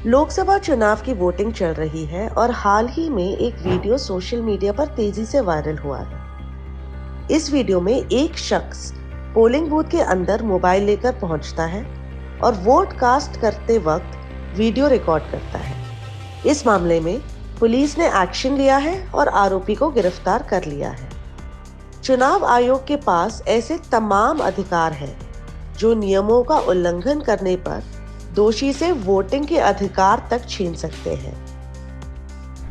लोकसभा चुनाव की वोटिंग चल रही है और हाल ही में एक वीडियो सोशल मीडिया पर तेजी से वायरल हुआ है। इस वीडियो में एक शख्स पोलिंग बूथ के अंदर मोबाइल लेकर पहुंचता है और वोट कास्ट करते वक्त वीडियो रिकॉर्ड करता है। इस मामले में पुलिस ने एक्शन लिया है और आरोपी को गिरफ्तार कर लिया है। चुनाव आयोग के पास ऐसे तमाम अधिकार हैं जो नियमों का उल्लंघन करने पर दोषी से वोटिंग के अधिकार तक छीन सकते हैं।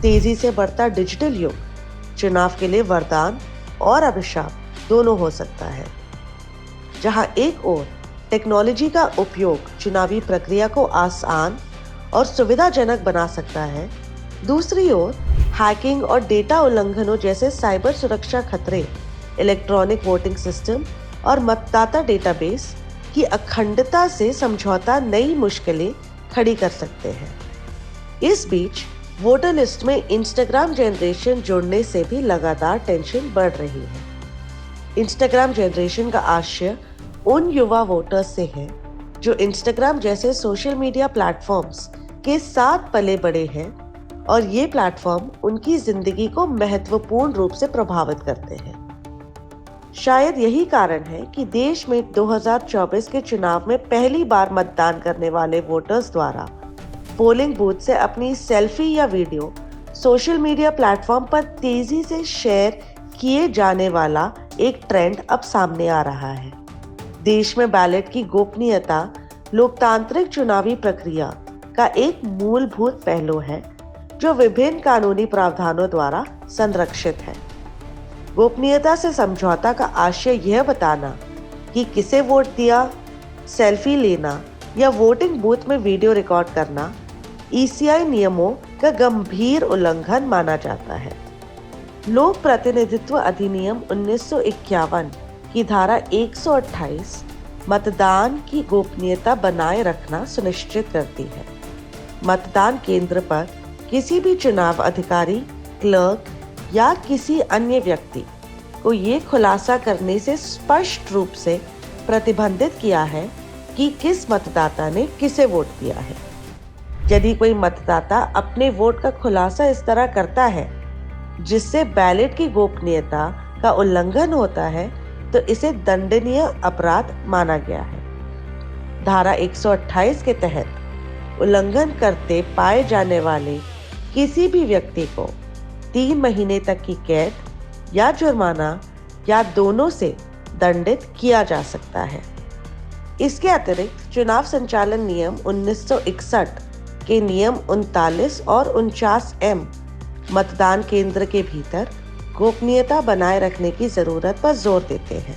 तेजी से बढ़ता डिजिटल युग चुनाव के लिए वरदान और अभिशाप दोनों हो सकता है। जहां एक ओर टेक्नोलॉजी का उपयोग चुनावी प्रक्रिया को आसान और सुविधाजनक बना सकता है, दूसरी ओर हैकिंग और डेटा उल्लंघनों जैसे साइबर सुरक्षा खतरे इलेक्ट्रॉनिक वोटिंग सिस्टम और मतदाता डेटाबेस की अखंडता से समझौता नई मुश्किलें खड़ी कर सकते हैं। इस बीच वोटर लिस्ट में इंस्टाग्राम जनरेशन जुड़ने से भी लगातार टेंशन बढ़ रही है। इंस्टाग्राम जनरेशन का आशय उन युवा वोटर्स से है जो इंस्टाग्राम जैसे सोशल मीडिया प्लेटफॉर्म्स के साथ पले बड़े हैं और ये प्लेटफॉर्म उनकी जिंदगी को महत्वपूर्ण रूप से प्रभावित करते हैं। शायद यही कारण है कि देश में 2024 के चुनाव में पहली बार मतदान करने वाले वोटर्स द्वारा पोलिंग बूथ से अपनी सेल्फी या वीडियो सोशल मीडिया प्लेटफॉर्म पर तेजी से शेयर किए जाने वाला एक ट्रेंड अब सामने आ रहा है। देश में बैलेट की गोपनीयता लोकतांत्रिक चुनावी प्रक्रिया का एक मूलभूत पहलू है जो विभिन्न कानूनी प्रावधानों द्वारा संरक्षित है। गोपनीयता से समझौता का आशय यह बताना कि किसे वोट दिया, सेल्फी लेना या वोटिंग बूथ में वीडियो रिकॉर्ड करना ईसीआई नियमों का गंभीर उल्लंघन माना जाता है। लोक प्रतिनिधित्व अधिनियम 1951 की धारा 128 मतदान की गोपनीयता बनाए रखना सुनिश्चित करती है। मतदान केंद्र पर किसी भी चुनाव अधिकारी, क्लर्क या किसी अन्य व्यक्ति को ये खुलासा करने से स्पष्ट रूप से प्रतिबंधित किया है कि किस मतदाता ने किसे वोट दिया है। यदि कोई मतदाता अपने वोट का खुलासा इस तरह करता है जिससे बैलेट की गोपनीयता का उल्लंघन होता है तो इसे दंडनीय अपराध माना गया है। धारा 128 के तहत उल्लंघन करते पाए जाने वाले किसी भी व्यक्ति को 3 महीने तक की कैद या जुर्माना या दोनों से दंडित किया जा सकता है। इसके अतिरिक्त चुनाव संचालन नियम 1961 के नियम 39 और 49M मतदान केंद्र के भीतर गोपनीयता बनाए रखने की जरूरत पर जोर देते हैं।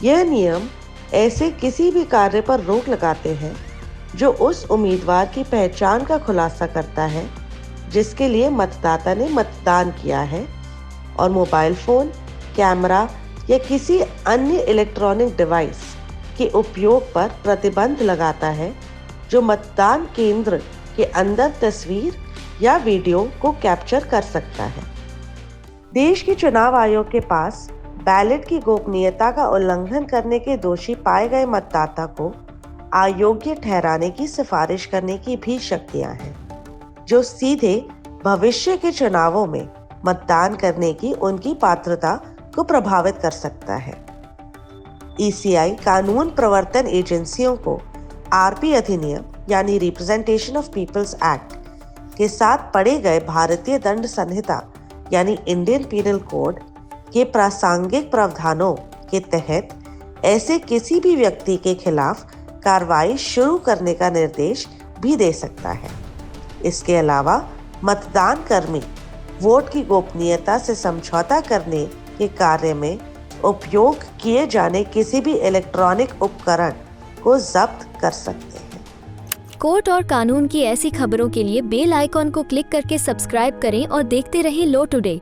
यह नियम ऐसे किसी भी कार्य पर रोक लगाते हैं जो उस उम्मीदवार की पहचान का खुलासा करता है जिसके लिए मतदाता ने मतदान किया है और मोबाइल फोन, कैमरा या किसी अन्य इलेक्ट्रॉनिक डिवाइस के उपयोग पर प्रतिबंध लगाता है जो मतदान केंद्र के अंदर तस्वीर या वीडियो को कैप्चर कर सकता है। देश के चुनाव आयोग के पास बैलेट की गोपनीयता का उल्लंघन करने के दोषी पाए गए मतदाता को अयोग्य ठहराने की सिफारिश करने की भी शक्तियां हैं जो सीधे भविष्य के चुनावों में मतदान करने की उनकी पात्रता को प्रभावित कर सकता है। ईसीआई कानून प्रवर्तन एजेंसियों को आरपी अधिनियम यानी रिप्रेजेंटेशन ऑफ पीपल्स एक्ट के साथ पढ़े गए भारतीय दंड संहिता यानी इंडियन पीनल कोड के प्रासंगिक प्रावधानों के तहत ऐसे किसी भी व्यक्ति के खिलाफ कार्रवाई शुरू करने का निर्देश भी दे सकता है। इसके अलावा मतदान कर्मी वोट की गोपनीयता से समझौता करने के कार्य में उपयोग किए जाने किसी भी इलेक्ट्रॉनिक उपकरण को जब्त कर सकते हैं। कोर्ट और कानून की ऐसी खबरों के लिए बेल आइकॉन को क्लिक करके सब्सक्राइब करें और देखते रहें लो टुडे।